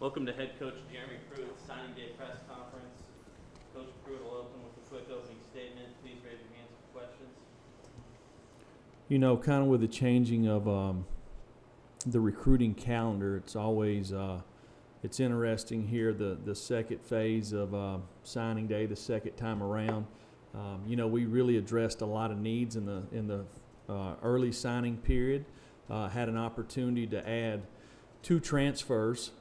Welcome to head coach Jeremy Pruitt's signing day press conference. Coach Pruitt will open with a quick opening statement. Please raise your hands for questions. You know, kind of with the changing of the recruiting calendar, it's always it's interesting here, the second phase of signing day, the second time around. You know, we really addressed a lot of needs in the early signing period. Had an opportunity to add two transfers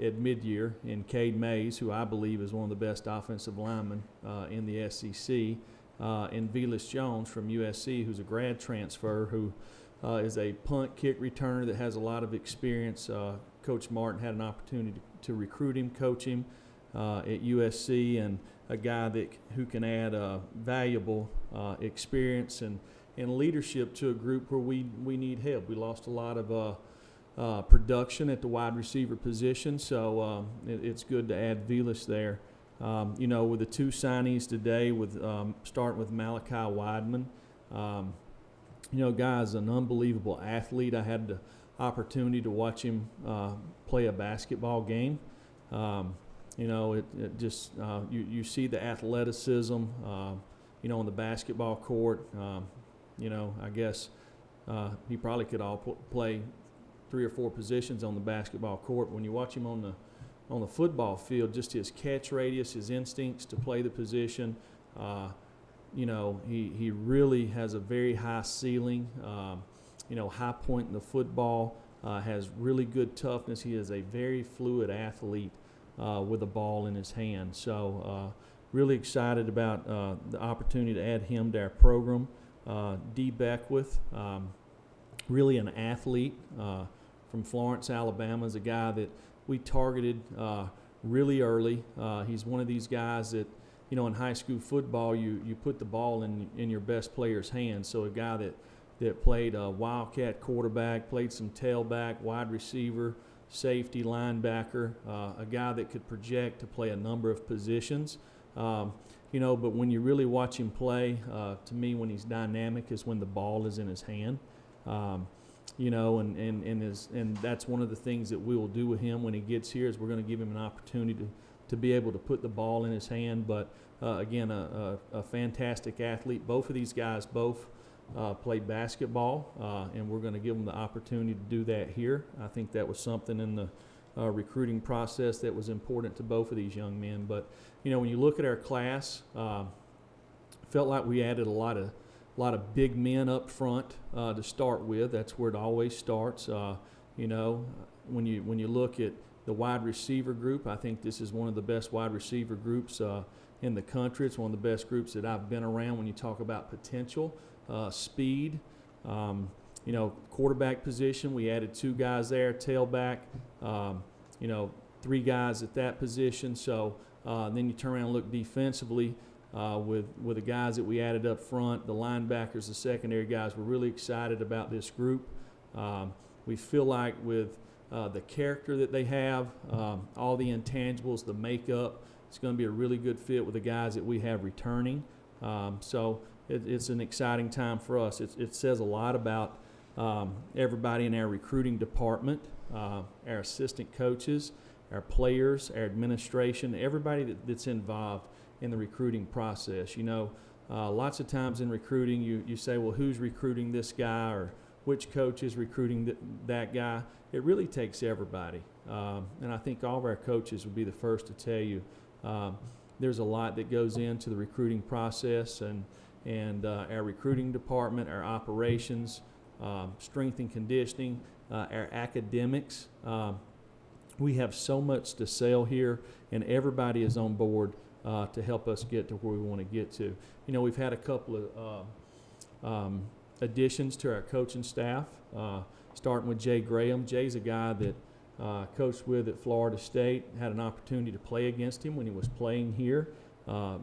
at mid-year in Cade Mays, who I believe is one of the best offensive linemen in the SEC, and Velas Jones from USC, who's a grad transfer, who is a punt kick returner that has a lot of experience. Coach Martin had an opportunity to recruit him, coach him at USC, and a guy who can add valuable experience and leadership to a group where we need help. We lost a lot of production at the wide receiver position, so it's good to add Velas there. You know, with the two signees today, with starting with Malachi Weidman, you know, guy's an unbelievable athlete. I had the opportunity to watch him play a basketball game. You know, it just you see the athleticism, you know, on the basketball court. You know, I guess he probably could play 3 or 4 positions on the basketball court. When you watch him on the football field, just his catch radius, his instincts to play the position, you know, he really has a very high ceiling, you know, high point in the football, has really good toughness. He is a very fluid athlete with a ball in his hand. So really excited about the opportunity to add him to our program. D. Beckwith, really an athlete from Florence, Alabama, is a guy that we targeted really early. He's one of these guys that, you know, in high school football, you put the ball in your best player's hands. So a guy that played a wildcat quarterback, played some tailback, wide receiver, safety, linebacker, a guy that could project to play a number of positions. You know, but when you really watch him play, to me, when he's dynamic is when the ball is in his hand. You know, and that's one of the things that we will do with him when he gets here, is we're going to give him an opportunity to be able to put the ball in his hand. But again, a fantastic athlete. Both of these guys played basketball, and we're going to give them the opportunity to do that here. I think that was something in the recruiting process that was important to both of these young men. But you know, when you look at our class, felt like we added a lot of big men up front to start with. That's where it always starts. You know, when you look at the wide receiver group, I think this is one of the best wide receiver groups in the country. It's one of the best groups that I've been around when you talk about potential, speed. You know, quarterback position, we added 2 guys there, tailback, you know, 3 guys at that position. So then you turn around and look defensively with the guys that we added up front, the linebackers, the secondary guys. We're really excited about this group. We feel like with the character that they have, all the intangibles, the makeup, it's going to be a really good fit with the guys that we have returning. So it's an exciting time for us. It says a lot about everybody in our recruiting department, our assistant coaches, our players, our administration, everybody that's involved in the recruiting process. You know, lots of times in recruiting, you say, well, who's recruiting this guy, or which coach is recruiting that guy? It really takes everybody. And I think all of our coaches would be the first to tell you there's a lot that goes into the recruiting process, and our recruiting department, our operations, strength and conditioning, our academics. We have so much to sell here, and everybody is on board to help us get to where we want to get to. You know, we've had a couple of additions to our coaching staff, starting with Jay Graham. Jay's a guy that coached with at Florida State, had an opportunity to play against him when he was playing here.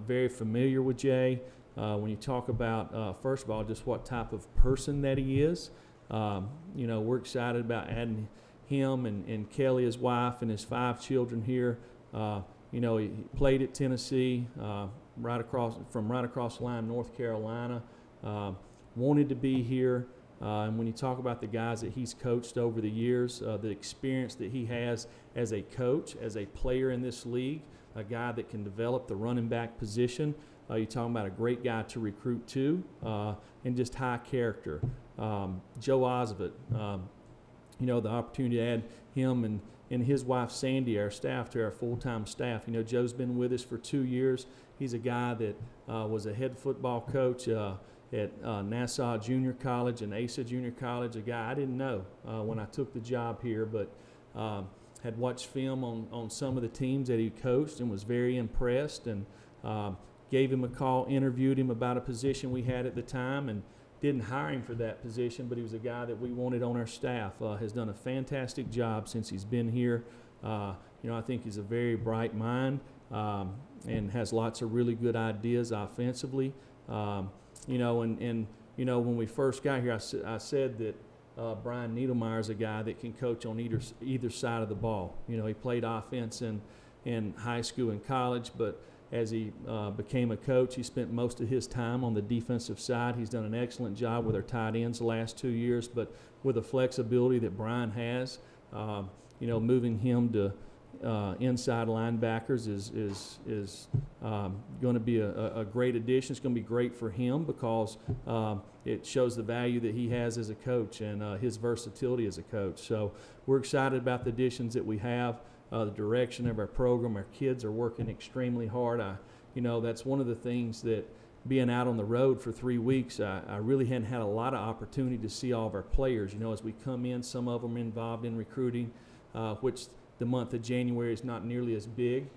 Very familiar with Jay. When you talk about, first of all, just what type of person that he is, you know, we're excited about adding him and Kelly, his wife, and his 5 children here. You know, he played at Tennessee, right across the line, North Carolina. Wanted to be here. And when you talk about the guys that he's coached over the years, the experience that he has as a coach, as a player in this league, a guy that can develop the running back position, you're talking about a great guy to recruit to, and just high character. Joe Osvett, the opportunity to add him and his wife Sandy, our staff, to our full-time staff. Joe's been with us for 2 years. He's a guy that was a head football coach at Nassau Junior College and Asa Junior College, a guy I didn't know when I took the job here, but had watched film on some of the teams that he coached and was very impressed, and gave him a call, interviewed him about a position we had at the time, and didn't hire him for that position, but he was a guy that we wanted on our staff. Has done a fantastic job since he's been here. I think he's a very bright mind, and has lots of really good ideas offensively. When we first got here, I said that Brian Needlemeyer is a guy that can coach on either side of the ball. He played offense in high school and college, but as he became a coach, he spent most of his time on the defensive side. He's done an excellent job with our tight ends the last 2 years, but with the flexibility that Brian has, moving him to inside linebackers is going to be a great addition. It's going to be great for him because it shows the value that he has as a coach and his versatility as a coach. So we're excited about the additions that we have. The direction of our program. Our kids are working extremely hard. That's one of the things that being out on the road for 3 weeks, I really hadn't had a lot of opportunity to see all of our players. As we come in, some of them are involved in recruiting, which the month of January is not nearly as big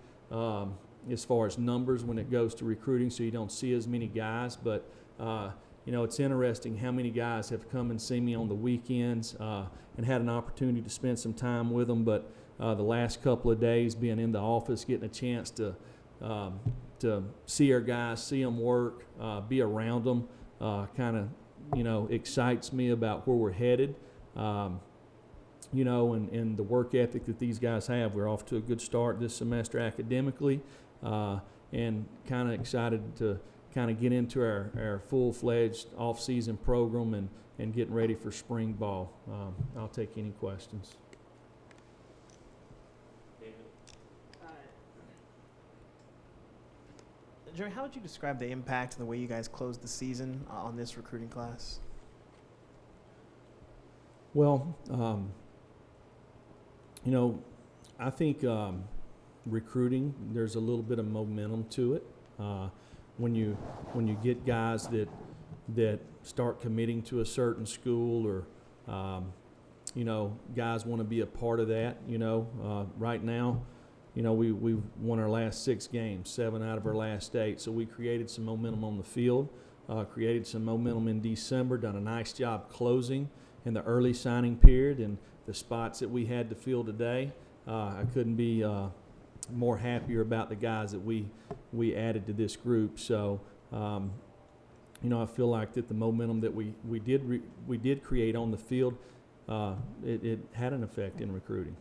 as far as numbers when it goes to recruiting, so you don't see as many guys. But, it's interesting how many guys have come and seen me on the weekends and had an opportunity to spend some time with them. But the last couple of days being in the office, getting a chance to see our guys, see them work, be around them, kind of, excites me about where we're headed. And the work ethic that these guys have. We're off to a good start this semester academically, and kind of excited to kind of get into our full-fledged off-season program and getting ready for spring ball. I'll take any questions. Jerry, how would you describe the impact and the way you guys closed the season on this recruiting class? Well, I think recruiting, there's a little bit of momentum to it. When you get guys that start committing to a certain school, or guys want to be a part of that. Right now, we've won our last 6 games, 7 out of our last 8. So we created some momentum on the field, created some momentum in December, done a nice job closing in the early signing period, and the spots that we had to fill today. I couldn't be more happier about the guys that we added to this group. So, I feel like that the momentum that we did create on the field, it had an effect in recruiting.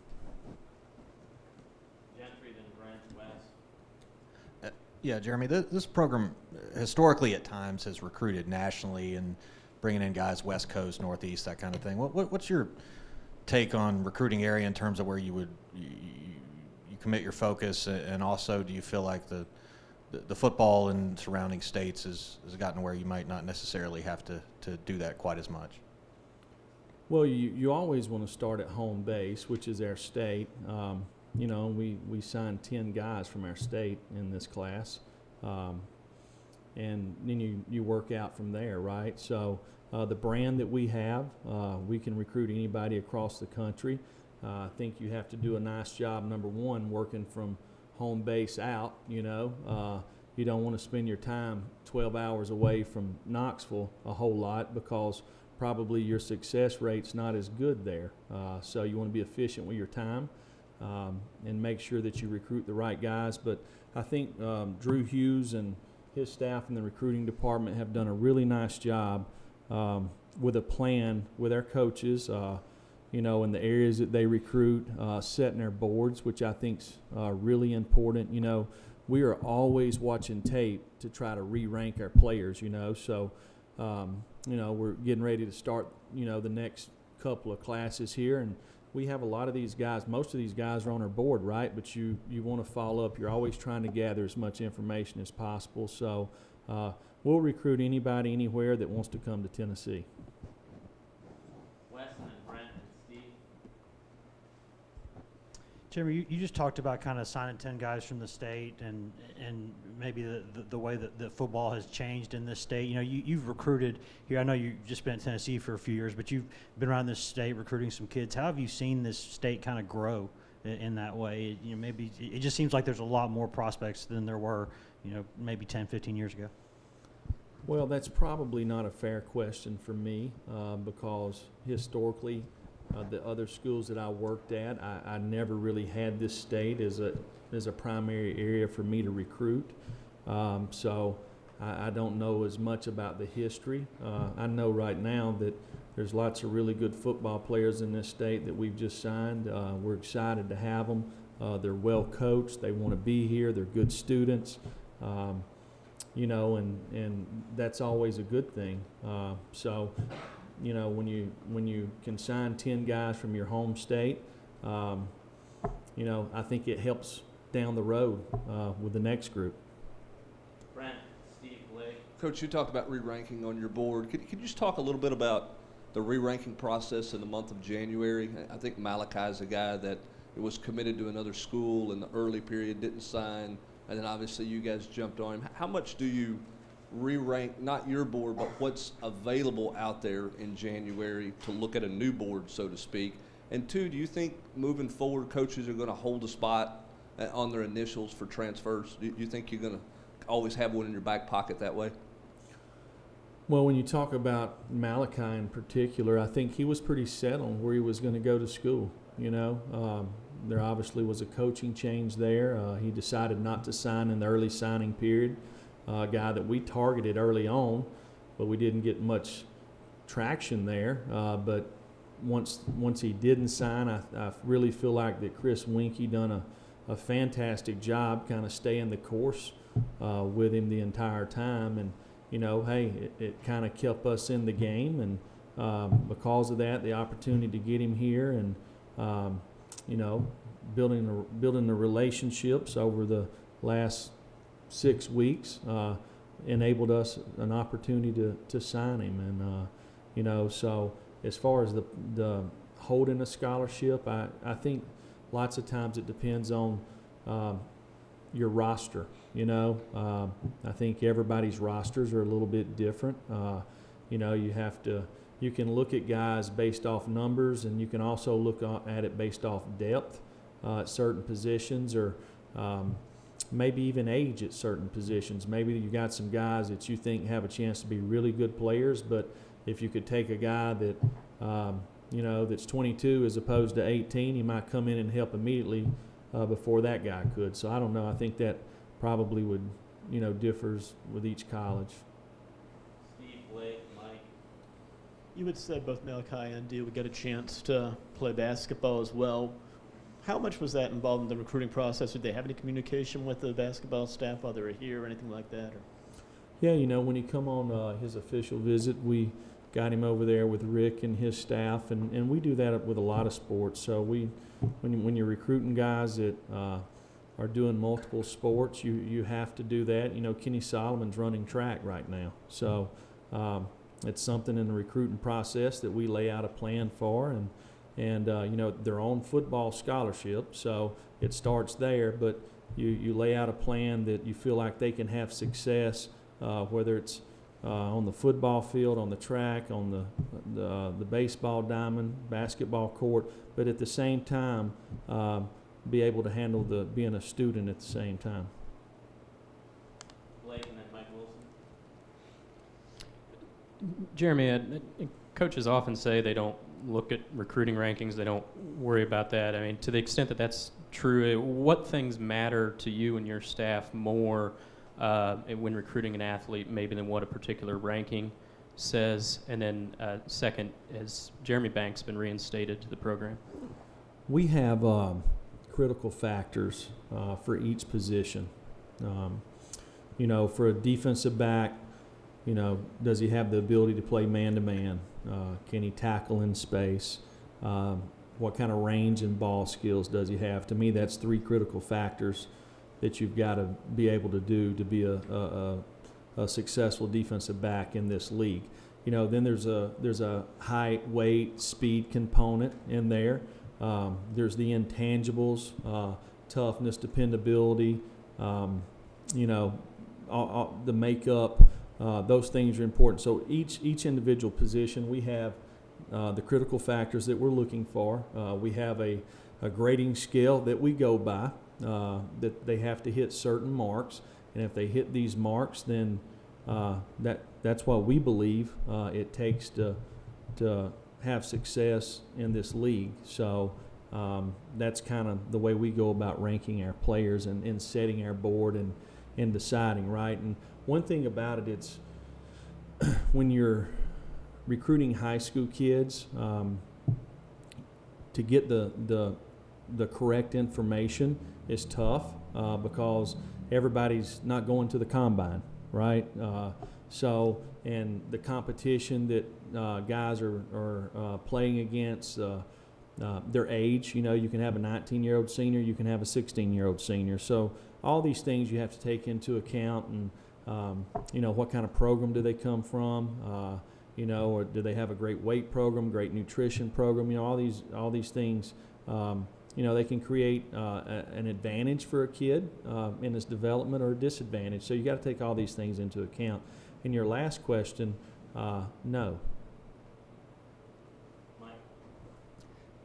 Yeah, Jeremy, this program historically at times has recruited nationally and bringing in guys West Coast, Northeast, that kind of thing. What's your take on recruiting area in terms of where you commit your focus, and also do you feel like the football in surrounding states has gotten where you might not necessarily have to do that quite as much? Well, you always want to start at home base, which is our state. We signed 10 guys from our state in this class, and then you work out from there, right? So the brand that we have, we can recruit anybody across the country. I think you have to do a nice job, number one, working from home base out. You don't want to spend your time 12 hours away from Knoxville a whole lot, because probably your success rate's not as good there. So you want to be efficient with your time. And make sure that you recruit the right guys. But I think Drew Hughes and his staff in the recruiting department have done a really nice job with a plan with our coaches, in the areas that they recruit, setting their boards, which I think's really important. We are always watching tape to try to re-rank our players, so we're getting ready to start, the next couple of classes here, and we have a lot of these guys. Most of these guys are on our board, right? But you want to follow up. You're always trying to gather as much information as possible. So we'll recruit anybody, anywhere that wants to come to Tennessee. Weston and Brent and Steve. Jeremy, you just talked about kind of signing 10 guys from the state and maybe the way that the football has changed in this state. You've recruited here. I know you've just been in Tennessee for a few years, but you've been around this state recruiting some kids. How have you seen this state kind of grow in that way? Maybe it just seems like there's a lot more prospects than there were, maybe 10, 15 years ago. Well, that's probably not a fair question for me because historically, the other schools that I worked at, I never really had this state as a primary area for me to recruit. So I don't know as much about the history. I know right now that there's lots of really good football players in this state that we've just signed. We're excited to have them. They're well coached. They want to be here. They're good students. And that's always a good thing. When you can sign 10 guys from your home state, I think it helps down the road with the next group. Brent, Steve, Blake. Coach, you talked about re-ranking on your board. Could you just talk a little bit about the re-ranking process in the month of January? I think Malachi is a guy that was committed to another school in the early period, didn't sign, and then obviously you guys jumped on him. How much do you re-rank, not your board, but what's available out there in January to look at a new board, so to speak? And two, do you think moving forward coaches are going to hold a spot on their initials for transfers? Do you think you're going to always have one in your back pocket that way? Well, when you talk about Malachi in particular, I think he was pretty set on where he was going to go to school. There obviously was a coaching change there. He decided not to sign in the early signing period. A guy that we targeted early on, but we didn't get much traction there. But once he didn't sign, I really feel like that Chris Winkie done a fantastic job kind of staying the course with him the entire time. And, it kind of kept us in the game. And because of that, the opportunity to get him here and, building the relationships over the last 6 weeks enabled us an opportunity to sign him. And, so as far as the holding a scholarship, I think lots of times it depends on your roster. I think everybody's rosters are a little bit different. You can look at guys based off numbers, and you can also look at it based off depth at certain positions, or maybe even age at certain positions. Maybe you got some guys that you think have a chance to be really good players, but if you could take a guy that that's 22 as opposed to 18, he might come in and help immediately before that guy could. So I don't know. I think that probably would differs with each college. Steve, Blake, Mike. You had said both Malachi and Dee would get a chance to play basketball as well. How much was that involved in the recruiting process? Did they have any communication with the basketball staff while they were here or anything like that? Or? Yeah, when he come on his official visit, we got him over there with Rick and his staff, and we do that with a lot of sports. So when you're recruiting guys that are doing multiple sports, you have to do that. Kenny Solomon's running track right now. So it's something in the recruiting process that we lay out a plan for, and they're on football scholarship, so it starts there, but you lay out a plan that you feel like they can have success, whether it's on the football field, on the track, on the baseball diamond, basketball court, but at the same time be able to handle being a student at the same time. Blake and then Mike Wilson. Jeremy, coaches often say they don't look at recruiting rankings. They don't worry about that. I mean, to the extent that that's true, what things matter to you and your staff more when recruiting an athlete maybe than what a particular ranking says? And then second, has Jeremy Banks been reinstated to the program? We have critical factors for each position. For a defensive back, You know, does he have the ability to play man-to-man? Can he tackle in space? What kind of range and ball skills does he have? To me, that's 3 critical factors that you've got to be able to do to be a successful defensive back in this league. You know, then there's a height, weight, speed component in there. There's the intangibles, toughness, dependability, you know, the makeup. Those things are important. So each individual position, we have the critical factors that we're looking for. We have a grading scale that we go by, that they have to hit certain marks. And if they hit these marks, then that's what we believe it takes to have success in this league. So that's kind of the way we go about ranking our players and setting our board and deciding, right? And one thing about it, it's when you're recruiting high school kids, to get the correct information is tough because everybody's not going to the combine, right? So, and the competition that guys are playing against, their age, you know, you can have a 19-year-old senior, you can have a 16-year-old senior. So all these things you have to take into account, and you know, what kind of program do they come from? You know, or do they have a great weight program, great nutrition program? You know, all these things. You know, they can create an advantage for a kid in his development or a disadvantage. So you got to take all these things into account. And your last question, no. Mike?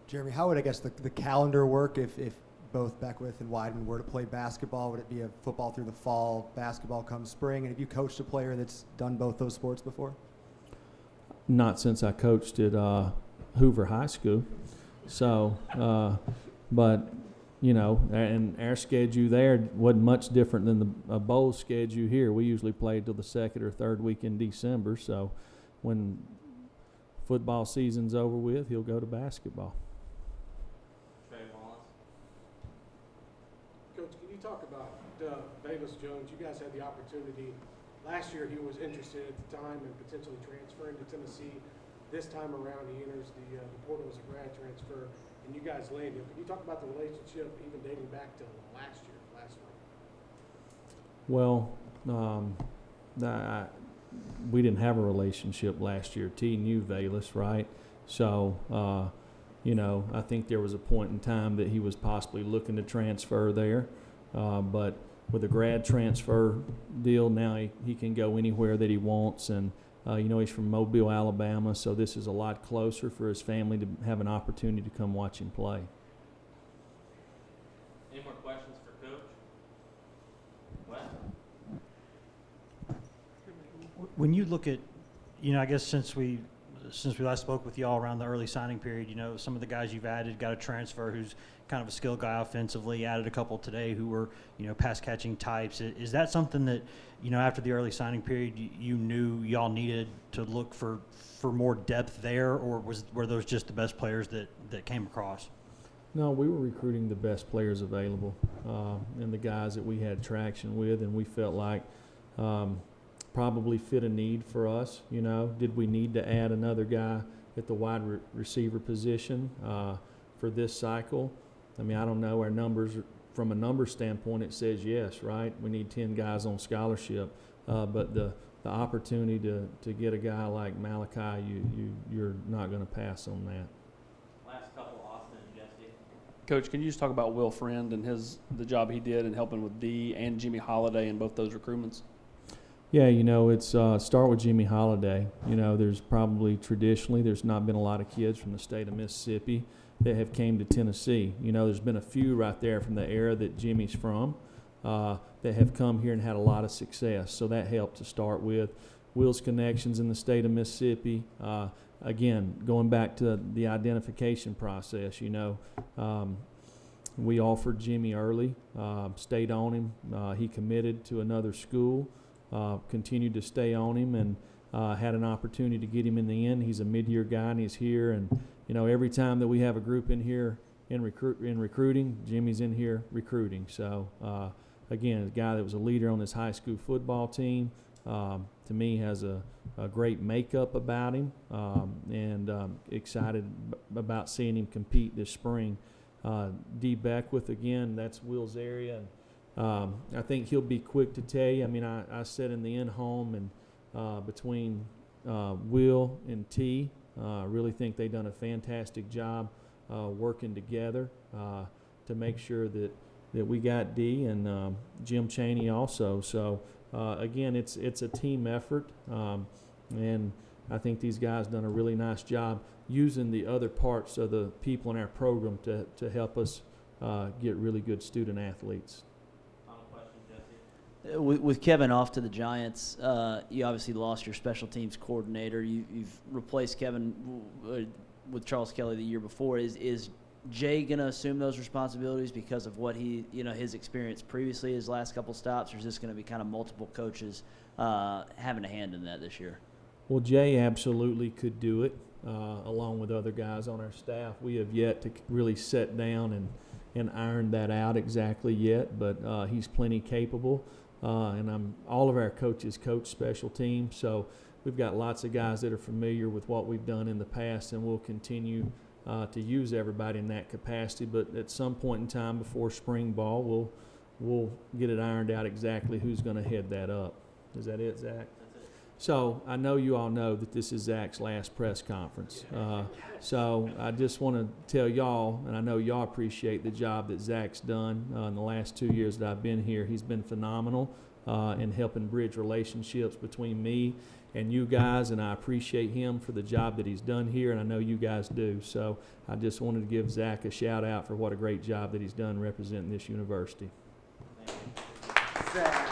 Jeremy, how would, I guess, the calendar work if both Beckwith and Weidman were to play basketball? Would it be a football through the fall, basketball comes spring? And have you coached a player that's done both those sports before? Not since I coached at Hoover High School. So, but, you know, and our schedule there wasn't much different than the bowl schedule here. We usually played till the 2nd or 3rd week in December. So when football season's over with, he'll go to basketball. Trey Wallace? Coach, can you talk about Davis Jones? You guys had the opportunity. Last year he was interested at the time in potentially transferring to Tennessee. This time around he enters the portal as a grad transfer, and you guys land him. Can you talk about the relationship even dating back to last year, Well, we didn't have a relationship last year. T knew Valus, right? So, you know, I think there was a point in time that he was possibly looking to transfer there. But with a grad transfer deal, now he can go anywhere that he wants. And, you know, he's from Mobile, Alabama, so this is a lot closer for his family to have an opportunity to come watch him play. Any more questions for Coach? Wes? When you look at, you know, I guess since we last spoke with y'all around the early signing period, you know, some of the guys you've added got a transfer who's kind of a skilled guy offensively, added a couple today who were, you know, pass catching types. Is that something that, you know, after the early signing period, you knew y'all needed to look for more depth there, or were those just the best players that came across? No, we were recruiting the best players available and the guys that we had traction with, and we felt like probably fit a need for us. You know, did we need to add another guy at the wide receiver position for this cycle? I mean, I don't know. Our numbers, from a number standpoint, it says yes, right? We need 10 guys on scholarship, but the opportunity to get a guy like Malachi, you're not going to pass on that. Last couple, Austin and Jesse. Coach, can you just talk about Will Friend and the job he did in helping with Dee and Jimmy Holiday in both those recruitments? Yeah, you know, it's start with Jimmy Holiday. You know, there's not been a lot of kids from the state of Mississippi that have came to Tennessee. You know, there's been a few right there from the era that Jimmy's from that have come here and had a lot of success. So that helped to start with. Will's connections in the state of Mississippi. Again, going back to the identification process, you know, we offered Jimmy early, stayed on him. He committed to another school. Continued to stay on him, and had an opportunity to get him in the end. He's a mid-year guy, and he's here. And you know, every time that we have a group in here in recruiting, Jimmy's in here recruiting. So again, a guy that was a leader on his high school football team, to me has a great makeup about him, and excited about seeing him compete this spring. D. Beckwith, again, that's Will's area. And, I think he'll be quick to tell you. I mean, I sat in the in-home, and between Will and T, I really think they've done a fantastic job working together to make sure that we got D, and Jim Chaney also. So, again, it's a team effort, and I think these guys done a really nice job using the other parts of the people in our program to help us get really good student athletes. Final question, Jesse. With Kevin off to the Giants, you obviously lost your special teams coordinator. You've replaced Kevin with Charles Kelly the year before. Is Jay going to assume those responsibilities because of what his experience previously, his last couple stops, or is this going to be kind of multiple coaches having a hand in that this year? Well, Jay absolutely could do it, along with other guys on our staff. We have yet to really sit down and iron that out exactly yet, but he's plenty capable. And all of our coaches coach special teams, so we've got lots of guys that are familiar with what we've done in the past, and we'll continue to use everybody in that capacity. But at some point in time before spring ball, we'll get it ironed out exactly who's going to head that up. Is that it, Zach? That's it. So I know you all know that this is Zach's last press conference. So I just want to tell y'all, and I know y'all appreciate the job that Zach's done in the last 2 years that I've been here. He's been phenomenal in helping bridge relationships between me and you guys, and I appreciate him for the job that he's done here, and I know you guys do. So I just wanted to give Zach a shout out for what a great job that he's done representing this university. Thank you.